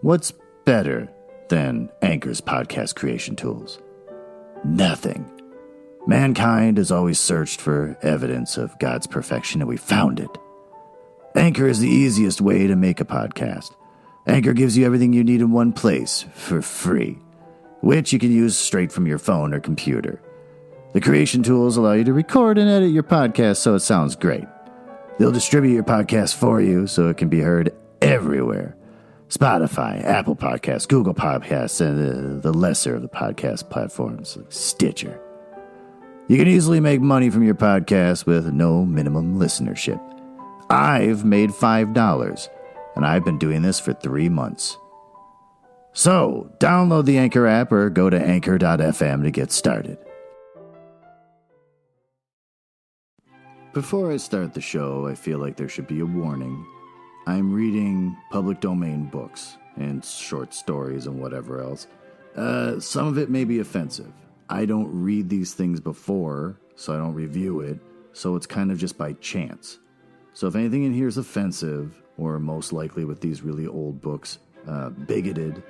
What's better than Anchor's podcast creation tools? Nothing. Mankind has always searched for evidence of God's perfection, and we found it. Anchor is the easiest way to make a podcast. Anchor gives you everything you need in one place for free, which you can use straight from your phone or computer. The creation tools allow you to record and edit your podcast so it sounds great. They'll distribute your podcast for you so it can be heard everywhere. Spotify, Apple Podcasts, Google Podcasts, and the lesser of the podcast platforms like Stitcher. You can easily make money from your podcast with no minimum listenership. I've made $5, and I've been doing this for 3 months. So, download the Anchor app or go to anchor.fm to get started. Before I start the show, I feel like there should be a warning. I'm reading public domain books and short stories and whatever else. Some of it may be offensive. I don't read these things before, so I don't review it, so it's kind of just by chance. So if anything in here is offensive, or most likely with these really old books, bigoted,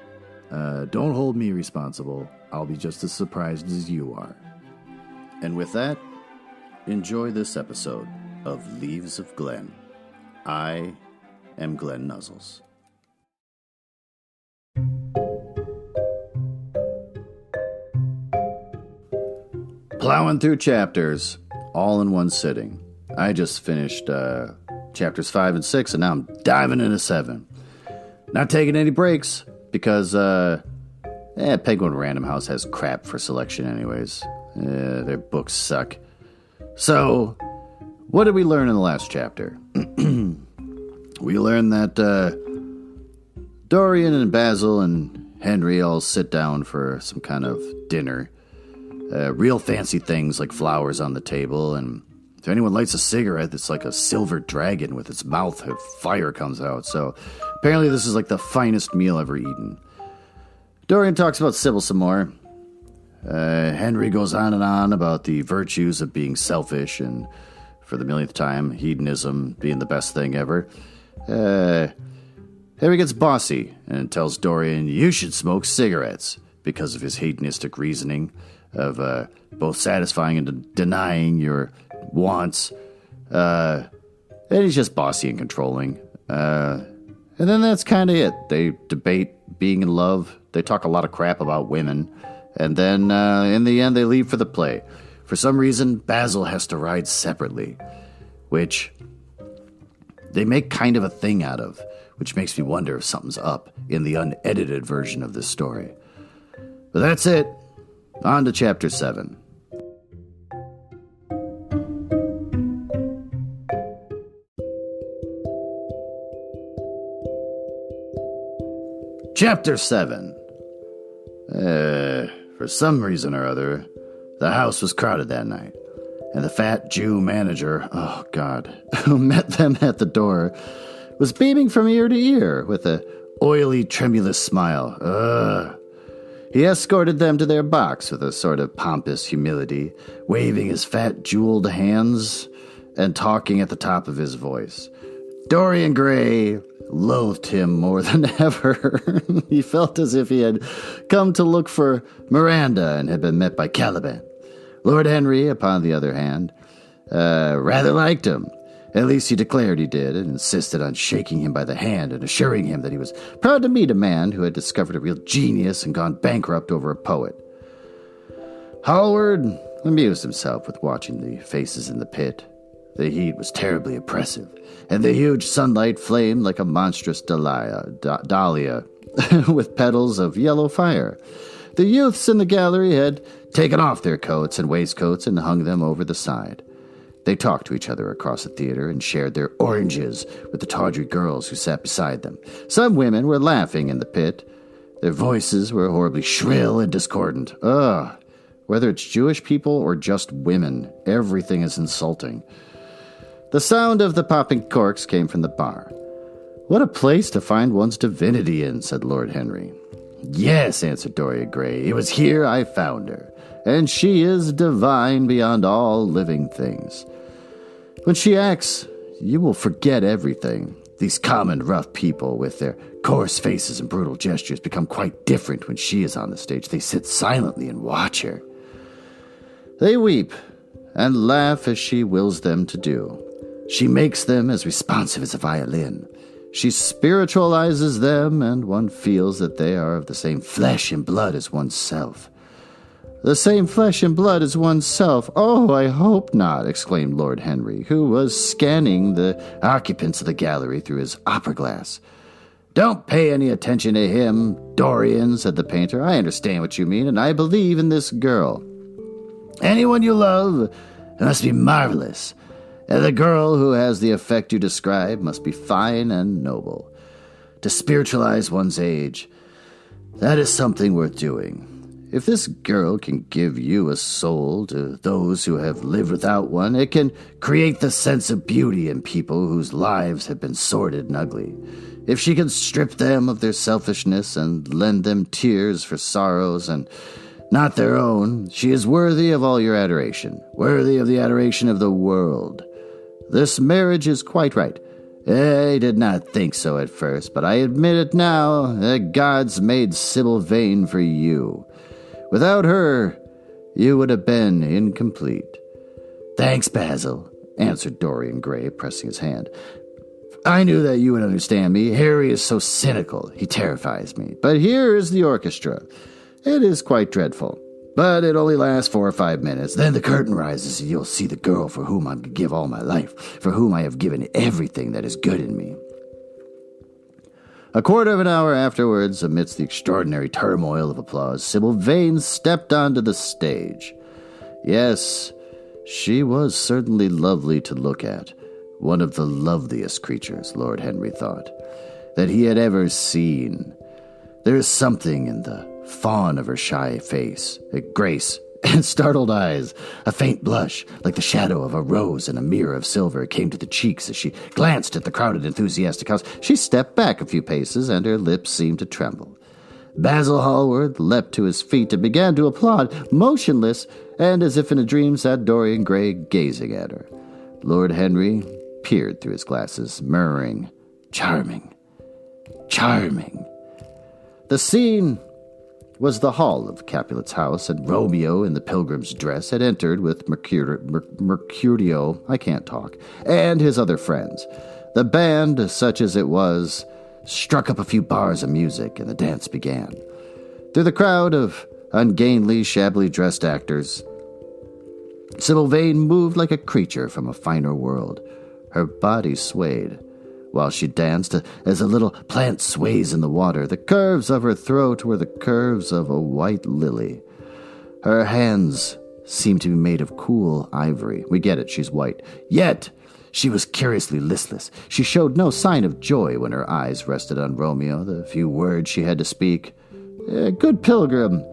don't hold me responsible. I'll be just as surprised as you are. And with that, enjoy this episode of Leaves of Glen. I am Glenn Nuzzles. Plowing through chapters, all in one sitting. I just finished chapters 5 and 6, and now I'm diving into 7. Not taking any breaks, because Penguin Random House has crap for selection anyways. Their books suck. So, what did we learn in the last chapter? We learned that Dorian and Basil and Henry all sit down for some kind of dinner. Real fancy things like flowers on the table, and if anyone lights a cigarette, it's like a silver dragon with its mouth, fire comes out. So apparently this is like the finest meal ever eaten. Dorian talks about Sybil some more. Henry goes on and on about the virtues of being selfish, and for the millionth time, hedonism being the best thing ever. Henry gets bossy and tells Dorian, you should smoke cigarettes, because of his hedonistic reasoning of both satisfying and denying your wants. And he's just bossy and controlling. And then that's kind of it. They debate being in love. They talk a lot of crap about women. And then in the end, they leave for the play. For some reason, Basil has to ride separately, which they make kind of a thing out of, which makes me wonder if something's up in the unedited version of this story. But that's it. On to chapter 7. Chapter 7. For some reason or other, the house was crowded that night, and the fat Jew manager, oh God, who met them at the door, was beaming from ear to ear with a oily, tremulous smile. He escorted them to their box with a sort of pompous humility, waving his fat, jeweled hands and talking at the top of his voice. Dorian Gray loathed him more than ever. He felt as if he had come to look for Miranda and had been met by Caliban. Lord Henry, upon the other hand, rather liked him. At least he declared he did, and insisted on shaking him by the hand and assuring him that he was proud to meet a man who had discovered a real genius and gone bankrupt over a poet. Hallward amused himself with watching the faces in the pit. The heat was terribly oppressive, and the huge sunlight flamed like a monstrous dahlia with petals of yellow fire. The youths in the gallery had taken off their coats and waistcoats and hung them over the side. They talked to each other across the theater and shared their oranges with the tawdry girls who sat beside them. Some women were laughing in the pit. Their voices were horribly shrill and discordant. Whether it's Jewish people or just women, everything is insulting. The sound of the popping corks came from the bar. What a place to find one's divinity in, said Lord Henry. Yes, answered Dorian Gray. It was here I found her, and she is divine beyond all living things. When she acts, you will forget everything. These common, rough people with their coarse faces and brutal gestures become quite different when she is on the stage. They sit silently and watch her. They weep and laugh as she wills them to do. She makes them as responsive as a violin. She spiritualizes them, and one feels that they are of the same flesh and blood as oneself. The same flesh and blood as oneself? Oh, I hope not, exclaimed Lord Henry, who was scanning the occupants of the gallery through his opera glass. Don't pay any attention to him, Dorian, said the painter. I understand what you mean, and I believe in this girl. Anyone you love must be marvelous, and the girl who has the effect you describe must be fine and noble. To spiritualize one's age, that is something worth doing. If this girl can give you a soul to those who have lived without one, it can create the sense of beauty in people whose lives have been sordid and ugly. If she can strip them of their selfishness and lend them tears for sorrows and not their own, she is worthy of all your adoration, worthy of the adoration of the world. This marriage is quite right. I did not think so at first, but I admit it now. The gods made Sybil Vane for you. Without her, you would have been incomplete. Thanks, Basil, answered Dorian Gray, pressing his hand. I knew that you would understand me. Harry is so cynical. He terrifies me. But here is the orchestra. It is quite dreadful. But it only lasts 4 or 5 minutes. Then the curtain rises, and you'll see the girl for whom I'm to give all my life, for whom I have given everything that is good in me. A quarter of an hour afterwards, amidst the extraordinary turmoil of applause, Sybil Vane stepped onto the stage. Yes, she was certainly lovely to look at. One of the loveliest creatures, Lord Henry thought, that he had ever seen. There is something in the fawn of her shy face, a grace and startled eyes, a faint blush, like the shadow of a rose in a mirror of silver, came to the cheeks as she glanced at the crowded, enthusiastic house. She stepped back a few paces, and her lips seemed to tremble. Basil Hallward leapt to his feet and began to applaud, motionless, and as if in a dream sat Dorian Gray gazing at her. Lord Henry peered through his glasses, murmuring, "Charming, charming." The scene was the hall of Capulet's house, and Romeo in the pilgrim's dress had entered with Mercutio, and his other friends. The band, such as it was, struck up a few bars of music, and the dance began. Through the crowd of ungainly, shabbily dressed actors, Sybil Vane moved like a creature from a finer world. Her body swayed while she danced, as a little plant sways in the water. The curves of her throat were the curves of a white lily. Her hands seemed to be made of cool ivory. We get it, she's white. Yet she was curiously listless. She showed no sign of joy when her eyes rested on Romeo, the few words she had to speak. Good pilgrim,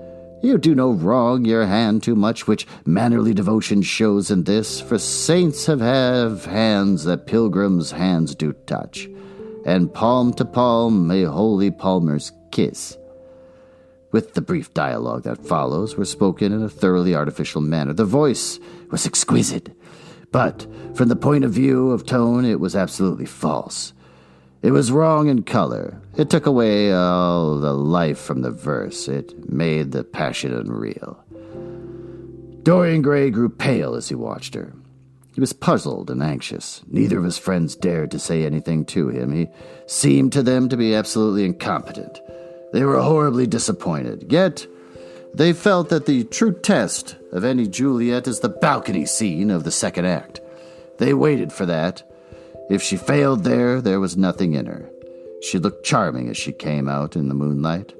you do no wrong your hand too much, which mannerly devotion shows in this, for saints have hands that pilgrims' hands do touch, and palm to palm a holy palmer's kiss. With the brief dialogue that follows were spoken in a thoroughly artificial manner. The voice was exquisite, but from the point of view of tone it was absolutely false. It was wrong in color. It took away all the life from the verse. It made the passion unreal. Dorian Gray grew pale as he watched her. He was puzzled and anxious. Neither of his friends dared to say anything to him. He seemed to them to be absolutely incompetent. They were horribly disappointed. Yet they felt that the true test of any Juliet is the balcony scene of the second act. They waited for that. If she failed there was nothing in her. She looked charming as she came out in the moonlight.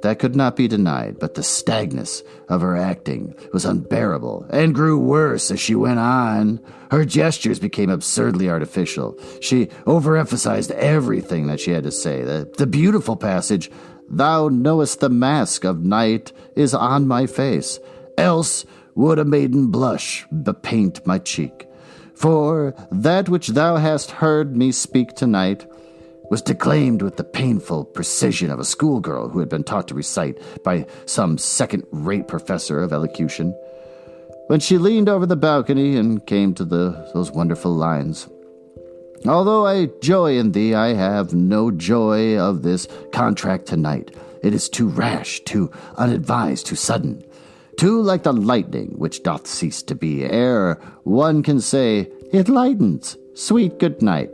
That could not be denied, but the stagnance of her acting was unbearable and grew worse as she went on. Her gestures became absurdly artificial. She overemphasized everything that she had to say. The beautiful passage, "Thou knowest the mask of night is on my face, else would a maiden blush bepaint my cheek. For that which thou hast heard me speak tonight was declaimed with the painful precision of a schoolgirl who had been taught to recite by some second-rate professor of elocution. When she leaned over the balcony and came to those wonderful lines, Although I joy in thee, I have no joy of this contract tonight. It is too rash, too unadvised, too sudden. Too like the lightning, which doth cease to be, ere one can say, it lightens, sweet good night.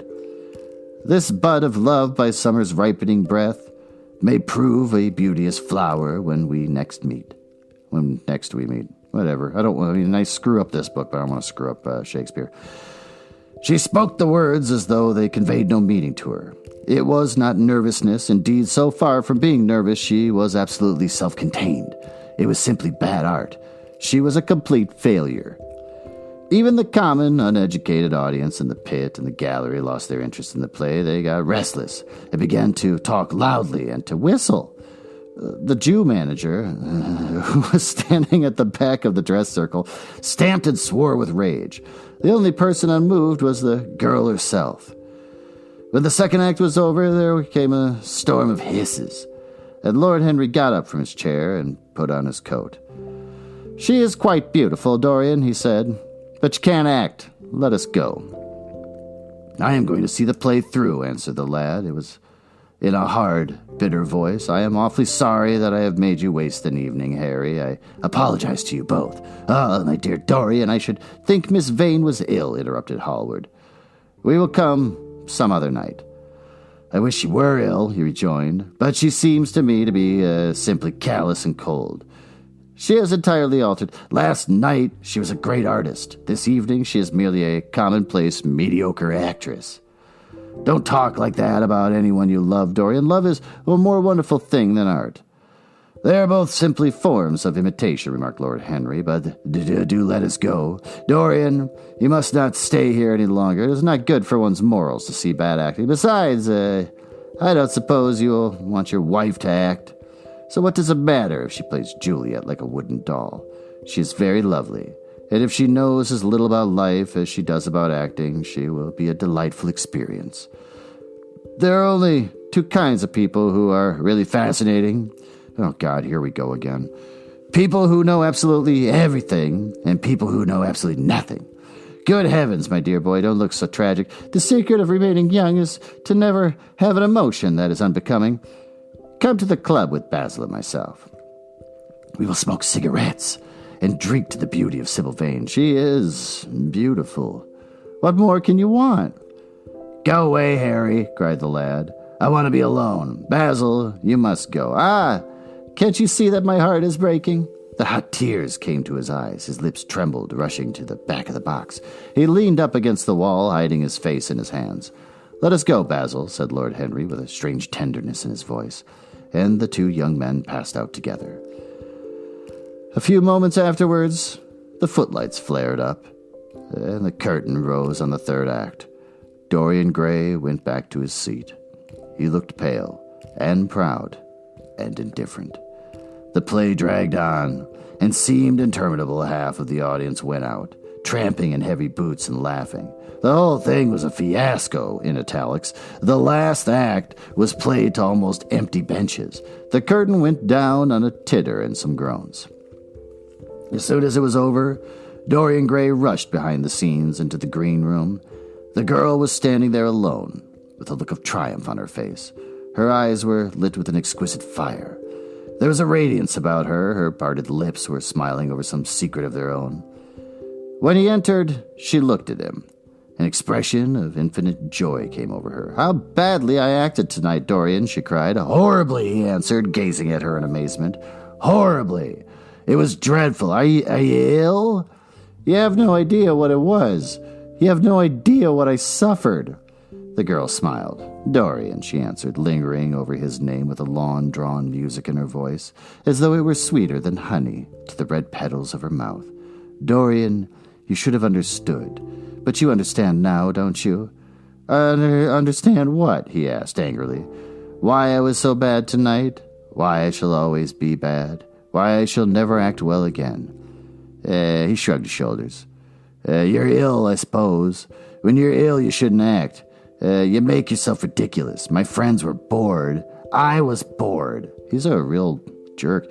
This bud of love by summer's ripening breath may prove a beauteous flower when next we meet. Whatever. I screw up this book, but I don't want to screw up Shakespeare. She spoke the words as though they conveyed no meaning to her. It was not nervousness. Indeed, so far from being nervous, she was absolutely self-contained. It was simply bad art. She was a complete failure. Even the common, uneducated audience in the pit and the gallery lost their interest in the play. They got restless and began to talk loudly and to whistle. The Jew manager, who was standing at the back of the dress circle, stamped and swore with rage. The only person unmoved was the girl herself. When the second act was over, there came a storm of hisses, and Lord Henry got up from his chair and put on his coat. "She is quite beautiful, Dorian," he said, "but you can't act. Let us go." "I am going to see the play through," answered the lad. It was in a hard, bitter voice. "I am awfully sorry that I have made you waste an evening, Harry. I apologize to you both." "Ah, my dear Dorian, I should think Miss Vane was ill," interrupted Hallward. "We will come some other night." "I wish she were ill," he rejoined, "but she seems to me to be simply callous and cold. She has entirely altered. Last night she was a great artist. This evening she is merely a commonplace, mediocre actress." "Don't talk like that about anyone you love, Dorian. Love is a more wonderful thing than art." "They are both simply forms of imitation," remarked Lord Henry, "but do let us go. Dorian, you must not stay here any longer. It is not good for one's morals to see bad acting. Besides, I don't suppose you will want your wife to act. So what does it matter if she plays Juliet like a wooden doll? She is very lovely, and if she knows as little about life as she does about acting, she will be a delightful experience. There are only two kinds of people who are really fascinating. Oh, God, here we go again. People who know absolutely everything, and people who know absolutely nothing. Good heavens, my dear boy, don't look so tragic. The secret of remaining young is to never have an emotion that is unbecoming. Come to the club with Basil and myself. We will smoke cigarettes and drink to the beauty of Sybil Vane. She is beautiful. What more can you want?" "Go away, Harry," cried the lad. "I want to be alone. Basil, you must go." "Ah, can't you see that my heart is breaking?" The hot tears came to his eyes. His lips trembled, rushing to the back of the box. He leaned up against the wall, hiding his face in his hands. "Let us go, Basil," said Lord Henry, with a strange tenderness in his voice, and the two young men passed out together. A few moments afterwards, the footlights flared up, and the curtain rose on the third act. Dorian Gray went back to his seat. He looked pale and proud and indifferent. The play dragged on and seemed interminable. Half of the audience went out, tramping in heavy boots and laughing. The whole thing was a fiasco, in italics. The last act was played to almost empty benches. The curtain went down on a titter and some groans. As soon as it was over, Dorian Gray rushed behind the scenes into the green room. The girl was standing there alone, with a look of triumph on her face. Her eyes were lit with an exquisite fire. There was a radiance about her. Her parted lips were smiling over some secret of their own. When he entered, she looked at him. An expression of infinite joy came over her. "How badly I acted tonight, Dorian," she cried. "Horribly," he answered, gazing at her in amazement. "Horribly. It was dreadful. Are you ill? You have no idea what it was. You have no idea what I suffered." The girl smiled. "Dorian," she answered, lingering over his name with a long-drawn music in her voice, as though it were sweeter than honey to the red petals of her mouth. "Dorian, you should have understood. But you understand now, don't you?" Understand what?" he asked angrily. "Why I was so bad tonight? Why I shall always be bad? Why I shall never act well again?" He shrugged his shoulders. "You're ill, I suppose. When you're ill, you shouldn't act. You make yourself ridiculous. My friends were bored. I was bored." He's a real jerk.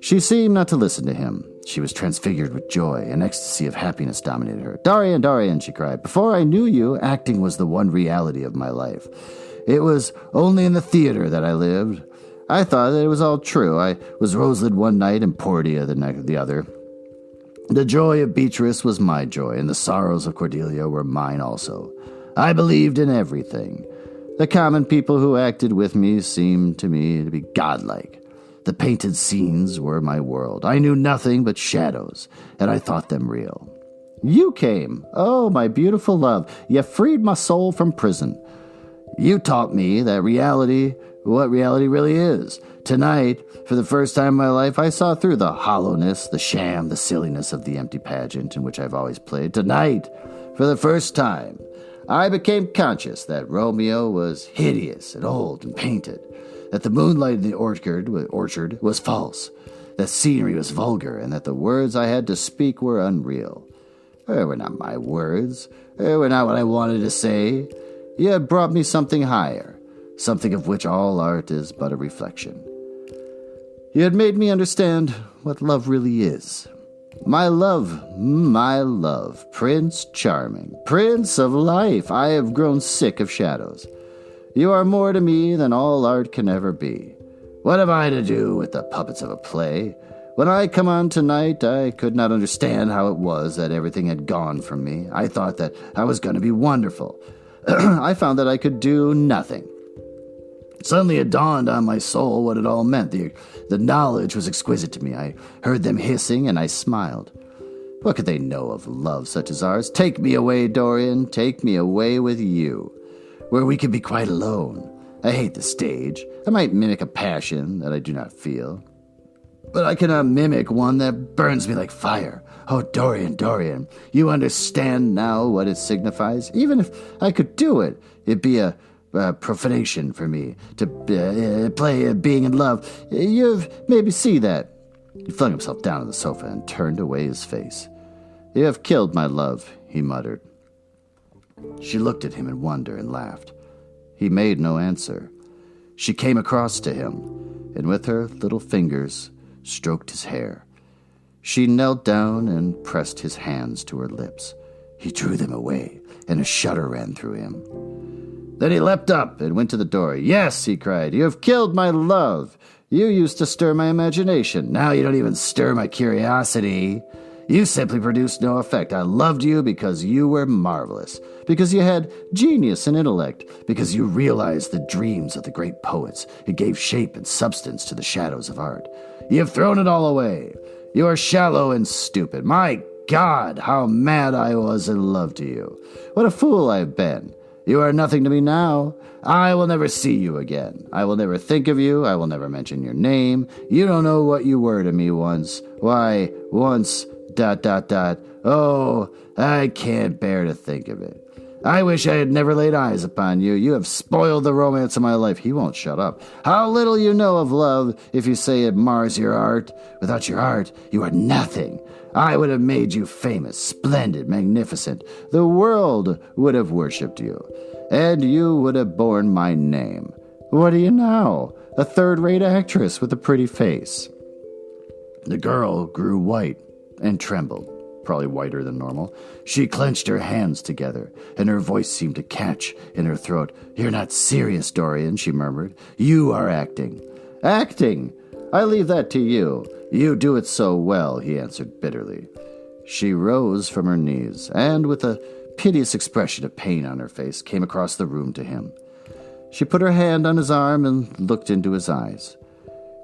She seemed not to listen to him. She was transfigured with joy. An ecstasy of happiness dominated her. "Dorian, Dorian," she cried. "Before I knew you, acting was the one reality of my life. It was only in the theater that I lived. I thought that it was all true. I was Rosalind one night and Portia the other. The joy of Beatrice was my joy, and the sorrows of Cordelia were mine also. I believed in everything. The common people who acted with me seemed to me to be godlike. The painted scenes were my world. I knew nothing but shadows, and I thought them real. You came. Oh, my beautiful love. You freed my soul from prison. You taught me that what reality really is. Tonight, for the first time in my life, I saw through the hollowness, the sham, the silliness of the empty pageant in which I've always played. Tonight, for the first time, I became conscious that Romeo was hideous and old and painted, that the moonlight in the orchard was false, that scenery was vulgar, and that the words I had to speak were unreal. They were not my words. They were not what I wanted to say. You had brought me something higher, something of which all art is but a reflection. You had made me understand what love really is. My love, Prince Charming, Prince of Life, I have grown sick of shadows. You are more to me than all art can ever be. What have I to do with the puppets of a play? When I come on tonight, I could not understand how it was that everything had gone from me. I thought that I was going to be wonderful. I found that I could do nothing. Suddenly it dawned on my soul what it all meant. The knowledge was exquisite to me. I heard them hissing, and I smiled. What could they know of love such as ours? Take me away, Dorian. Take me away with you, where we could be quite alone. I hate the stage. I might mimic a passion that I do not feel, but I cannot mimic one that burns me like fire. Oh, Dorian, Dorian, you understand now what it signifies? Even if I could do it, it'd be a profanation for me to play being in love. You've maybe see that. He flung himself down on the sofa and turned away his face. You have killed my love, he muttered. She looked at him in wonder and laughed. He made no answer. She came across to him, and with her little fingers stroked his hair. She knelt down and pressed his hands to her lips. He drew them away, and a shudder ran through him. Then he leapt up and went to the door. Yes, he cried, you have killed my love. You used to stir my imagination. Now you don't even stir my curiosity. You simply produced no effect. I loved you because you were marvelous, because you had genius and intellect, because you realized the dreams of the great poets. It gave shape and substance to the shadows of art. You have thrown it all away. You are shallow and stupid. My God, how mad I was in love to you. What a fool I have been. You are nothing to me now. I will never see you again. I will never think of you. I will never mention your name. You don't know what you were to me once. Why, once, ... Oh, I can't bear to think of it. I wish I had never laid eyes upon you. You have spoiled the romance of my life. He won't shut up. How little you know of love if you say it mars your art. Without your art, you are nothing. I would have made you famous, splendid, magnificent. The world would have worshipped you, and you would have borne my name. What are you now? A third-rate actress with a pretty face. The girl grew white and trembled, probably whiter than normal. She clenched her hands together, and her voice seemed to catch in her throat. You're not serious, Dorian, she murmured. You are acting. Acting! I leave that to you. You do it so well, he answered bitterly. She rose from her knees, and with a piteous expression of pain on her face, came across the room to him. She put her hand on his arm and looked into his eyes.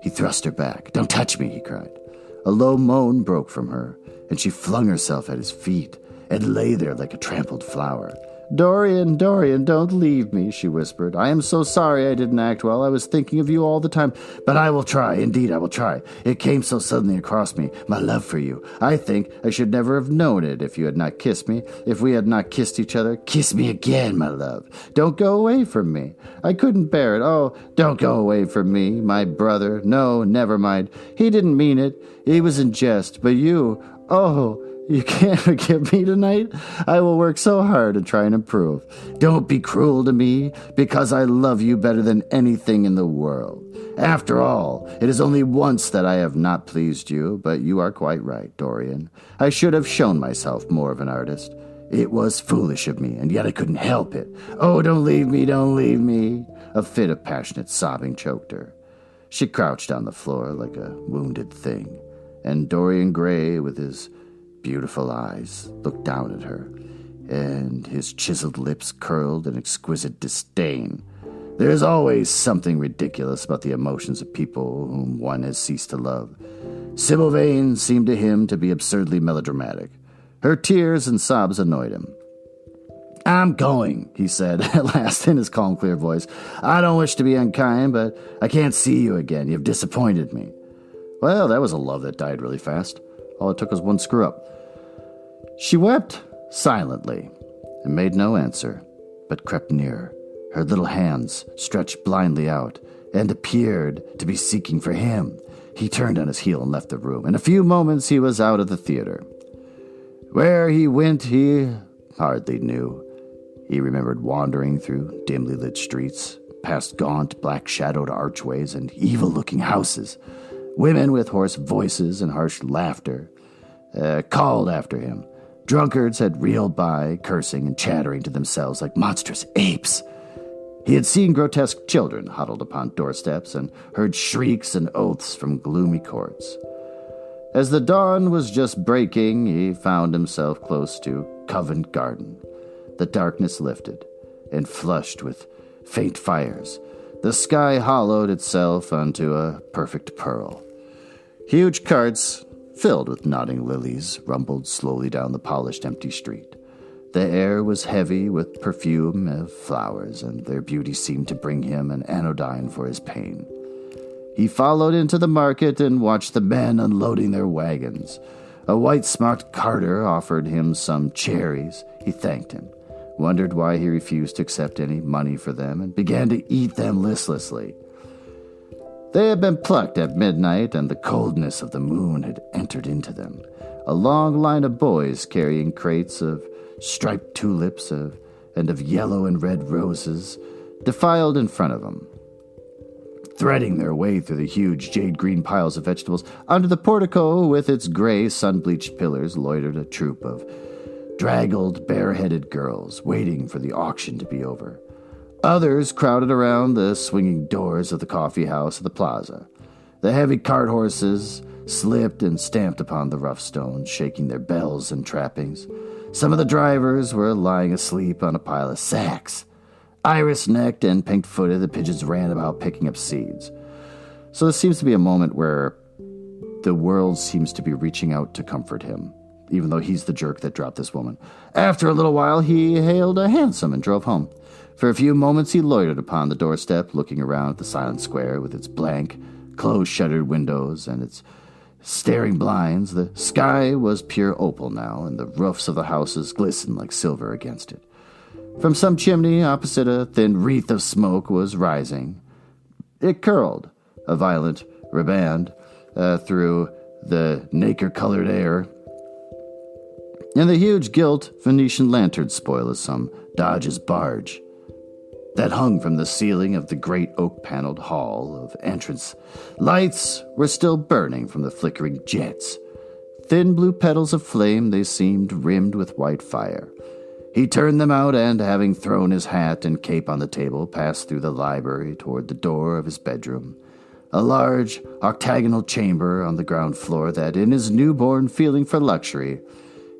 He thrust her back. Don't touch me, he cried. A low moan broke from her, and she flung herself at his feet and lay there like a trampled flower. Dorian, Dorian, don't leave me, she whispered. I am so sorry I didn't act well. I was thinking of you all the time. But I will try. Indeed, I will try. It came so suddenly across me, my love for you. I think I should never have known it if you had not kissed me, if we had not kissed each other. Kiss me again, my love. Don't go away from me. I couldn't bear it. Oh, don't go away from me, my brother. No, never mind. He didn't mean it. He was in jest. But you, oh, You can't forgive me tonight? I will work so hard to try and improve. Don't be cruel to me, because I love you better than anything in the world. After all, it is only once that I have not pleased you, but you are quite right, Dorian. I should have shown myself more of an artist. It was foolish of me, and yet I couldn't help it. Oh, don't leave me, don't leave me. A fit of passionate sobbing choked her. She crouched on the floor like a wounded thing, and Dorian Gray, with his beautiful eyes, looked down at her, and his chiseled lips curled in exquisite disdain. There is always something ridiculous about the emotions of people whom one has ceased to love. Sybil Vane seemed to him to be absurdly melodramatic. Her tears and sobs annoyed him. I'm going, he said at last in his calm, clear voice. I don't wish to be unkind, but I can't see you again. You've disappointed me. Well, that was a love that died really fast. All it took was one screw-up. She wept silently and made no answer, but crept nearer, her little hands stretched blindly out, and appeared to be seeking for him. He turned on his heel and left the room. In a few moments he was out of the theater. Where he went he hardly knew. He remembered wandering through dimly lit streets, past gaunt, black-shadowed archways and evil-looking houses. Women with hoarse voices and harsh laughter called after him. Drunkards had reeled by, cursing and chattering to themselves like monstrous apes. He had seen grotesque children huddled upon doorsteps and heard shrieks and oaths from gloomy courts. As the dawn was just breaking, he found himself close to Covent Garden. The darkness lifted and flushed with faint fires. The sky hollowed itself onto a perfect pearl. Huge carts, filled with nodding lilies, rumbled slowly down the polished, empty street. The air was heavy with perfume of flowers, and their beauty seemed to bring him an anodyne for his pain. He followed into the market and watched the men unloading their wagons. A white-smocked carter offered him some cherries. He thanked him, wondered why he refused to accept any money for them, and began to eat them listlessly. They had been plucked at midnight, and the coldness of the moon had entered into them. A long line of boys carrying crates of striped tulips and of yellow and red roses defiled in front of them. Threading their way through the huge jade-green piles of vegetables, under the portico with its gray, sun-bleached pillars loitered a troop of draggled, bare-headed girls, waiting for the auction to be over. Others crowded around the swinging doors of the coffee house of the plaza. The heavy cart horses slipped and stamped upon the rough stones, shaking their bells and trappings. Some of the drivers were lying asleep on a pile of sacks. Iris-necked and pink-footed, the pigeons ran about picking up seeds. So this seems to be a moment where the world seems to be reaching out to comfort him, even though he's the jerk that dropped this woman. After a little while, he hailed a hansom and drove home. For a few moments he loitered upon the doorstep, looking around at the silent square with its blank, close-shuttered windows and its staring blinds. The sky was pure opal now, and the roofs of the houses glistened like silver against it. From some chimney opposite, a thin wreath of smoke was rising. It curled, a violent riband, through the nacre-colored air, and the huge gilt Venetian lantern spoil of some Dodge's barge that hung from the ceiling of the great oak-paneled hall of entrance. Lights were still burning from the flickering jets. Thin blue petals of flame, they seemed rimmed with white fire. He turned them out and, having thrown his hat and cape on the table, passed through the library toward the door of his bedroom, a large octagonal chamber on the ground floor that, in his newborn feeling for luxury,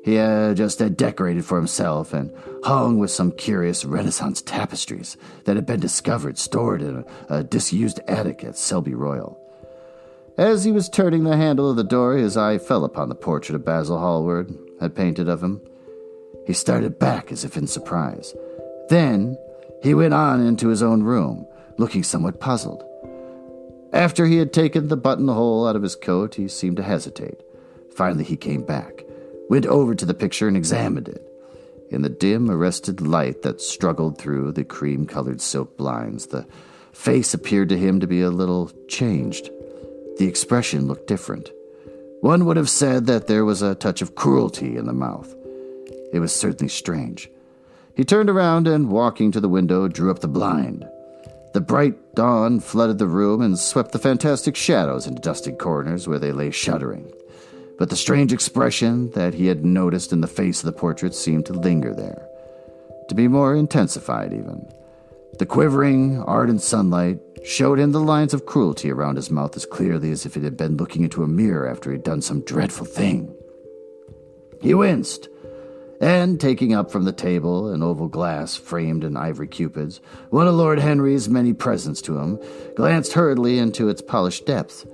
he had decorated for himself and hung with some curious Renaissance tapestries that had been discovered stored in a disused attic at Selby Royal. As he was turning the handle of the door, his eye fell upon the portrait of Basil Hallward had painted of him. He started back as if in surprise. Then he went on into his own room, looking somewhat puzzled. After he had taken the buttonhole out of his coat, he seemed to hesitate. Finally he came back, went over to the picture and examined it. In the dim, arrested light that struggled through the cream-colored silk blinds, the face appeared to him to be a little changed. The expression looked different. One would have said that there was a touch of cruelty in the mouth. It was certainly strange. He turned around and, walking to the window, drew up the blind. The bright dawn flooded the room and swept the fantastic shadows into dusty corners where they lay shuddering. But the strange expression that he had noticed in the face of the portrait seemed to linger there, to be more intensified even. The quivering, ardent sunlight showed him the lines of cruelty around his mouth as clearly as if it had been looking into a mirror after he'd done some dreadful thing. He winced, and, taking up from the table an oval glass framed in ivory cupids, one of Lord Henry's many presents to him, glanced hurriedly into its polished depths.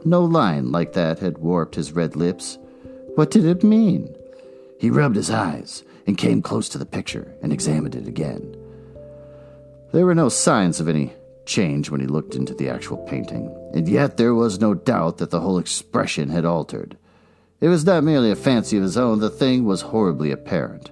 No line like that had warped his red lips. What did it mean? He rubbed his eyes and came close to the picture and examined it again. There were no signs of any change when he looked into the actual painting, and yet there was no doubt that the whole expression had altered. It was not merely a fancy of his own, the thing was horribly apparent.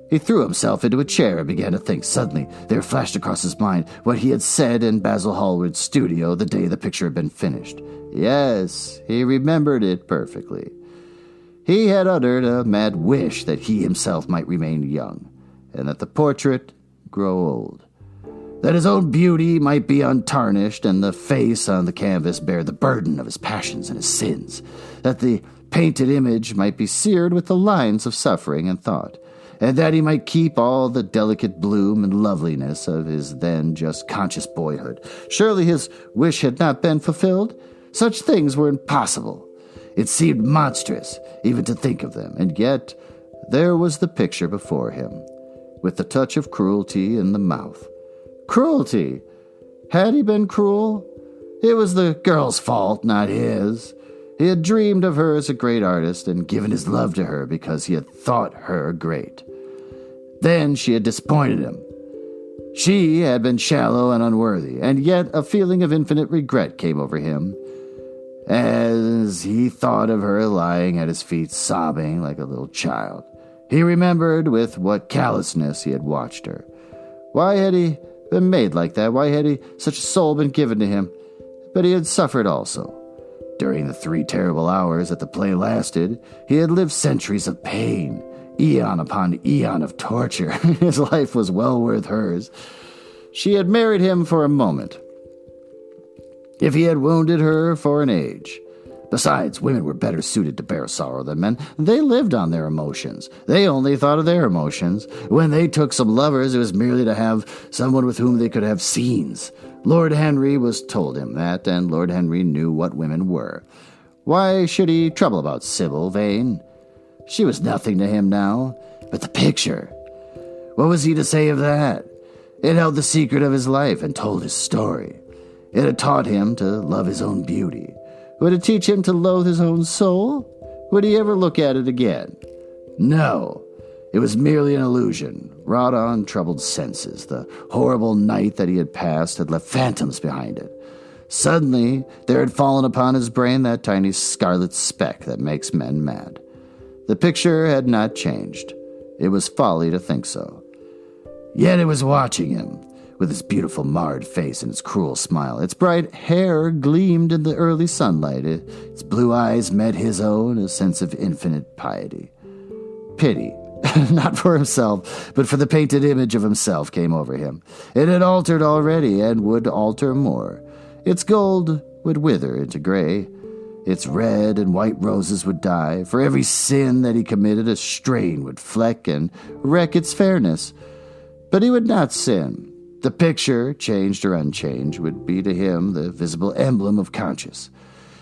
He threw himself into a chair and began to think. Suddenly, there flashed across his mind what he had said in Basil Hallward's studio the day the picture had been finished. Yes, he remembered it perfectly. He had uttered a mad wish that he himself might remain young, and that the portrait grow old. That his own beauty might be untarnished, and the face on the canvas bear the burden of his passions and his sins. That the painted image might be seared with the lines of suffering and thought, and that he might keep all the delicate bloom and loveliness of his then just conscious boyhood. Surely his wish had not been fulfilled. Such things were impossible. It seemed monstrous even to think of them, and yet there was the picture before him, with the touch of cruelty in the mouth. Cruelty! Had he been cruel? It was the girl's fault, not his. He had dreamed of her as a great artist and given his love to her because he had thought her great. Then she had disappointed him. She had been shallow and unworthy, and yet a feeling of infinite regret came over him as he thought of her lying at his feet sobbing like a little child. He remembered with what callousness he had watched her. Why had he been made like that? Why had such a soul been given to him? But he had suffered also. During the 3 terrible hours that the play lasted, he had lived centuries of pain, eon upon eon of torture. His life was well worth hers. She had married him for a moment, if he had wounded her for an age. Besides, women were better suited to bear sorrow than men. They lived on their emotions. They only thought of their emotions. When they took some lovers, it was merely to have someone with whom they could have scenes. Lord Henry was told him that, and Lord Henry knew what women were. Why should he trouble about Sybil Vane? She was nothing to him now. But the picture, what was he to say of that? It held the secret of his life and told his story. It had taught him to love his own beauty. Would it teach him to loathe his own soul? Would he ever look at it again? No. It was merely an illusion, wrought on troubled senses. The horrible night that he had passed had left phantoms behind it. Suddenly, there had fallen upon his brain that tiny scarlet speck that makes men mad. The picture had not changed. It was folly to think so. Yet it was watching him, with its beautiful marred face and its cruel smile. Its bright hair gleamed in the early sunlight. Its blue eyes met his own, a sense of infinite piety. Pity, not for himself, but for the painted image of himself, came over him. It had altered already and would alter more. Its gold would wither into gray. Its red and white roses would die. For every sin that he committed, a strain would fleck and wreck its fairness. But he would not sin. The picture, changed or unchanged, would be to him the visible emblem of conscience.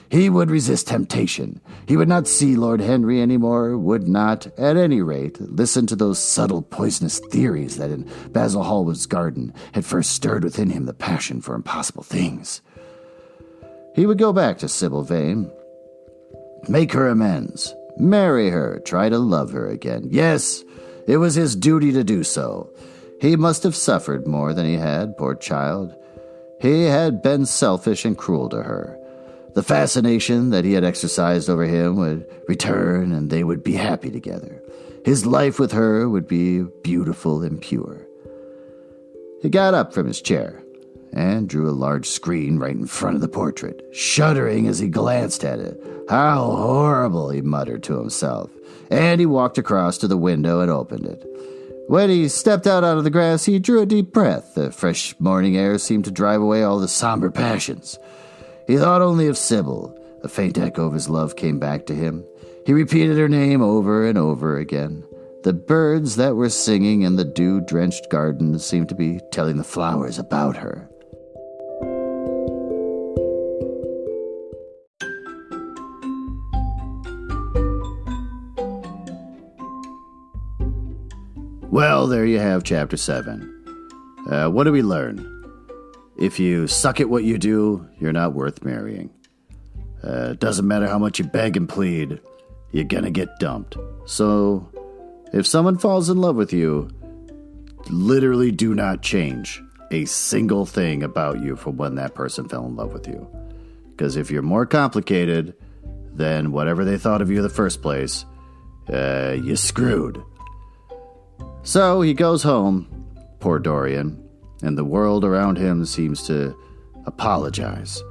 He would resist temptation. He would not see Lord Henry any more, would not, at any rate, listen to those subtle, poisonous theories that in Basil Hallward's garden had first stirred within him the passion for impossible things. He would go back to Sybil Vane, make her amends, marry her, try to love her again. Yes, it was his duty to do so. He must have suffered more than he had, poor child. He had been selfish and cruel to her. The fascination that he had exercised over him would return, and they would be happy together. His life with her would be beautiful and pure. He got up from his chair and drew a large screen right in front of the portrait, shuddering as he glanced at it. How horrible, he muttered to himself, and he walked across to the window and opened it. When he stepped out onto the grass, he drew a deep breath. The fresh morning air seemed to drive away all the somber passions. He thought only of Sybil. A faint echo of his love came back to him. He repeated her name over and over again. The birds that were singing in the dew-drenched garden seemed to be telling the flowers about her. Well, there you have Chapter 7. What do we learn? If you suck at what you do, you're not worth marrying. Doesn't matter how much you beg and plead, you're gonna get dumped. So, if someone falls in love with you, literally do not change a single thing about you from when that person fell in love with you. Because if you're more complicated than whatever they thought of you in the first place, you're screwed. So he goes home, poor Dorian, and the world around him seems to apologize.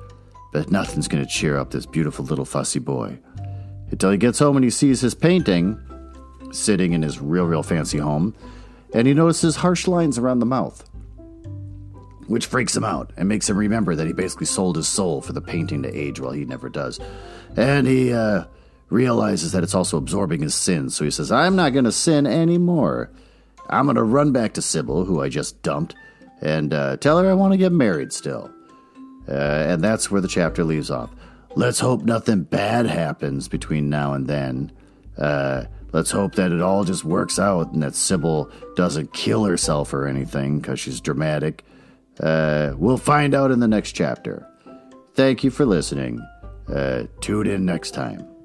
But nothing's going to cheer up this beautiful little fussy boy. Until he gets home and he sees his painting sitting in his real fancy home, and he notices harsh lines around the mouth, which freaks him out and makes him remember that he basically sold his soul for the painting to age while he never does. And he realizes that it's also absorbing his sins, so he says, I'm not going to sin anymore. I'm going to run back to Sybil, who I just dumped, and tell her I want to get married still. And that's where the chapter leaves off. Let's hope nothing bad happens between now and then. Let's hope that it all just works out and that Sybil doesn't kill herself or anything because she's dramatic. We'll find out in the next chapter. Thank you for listening. Tune in next time.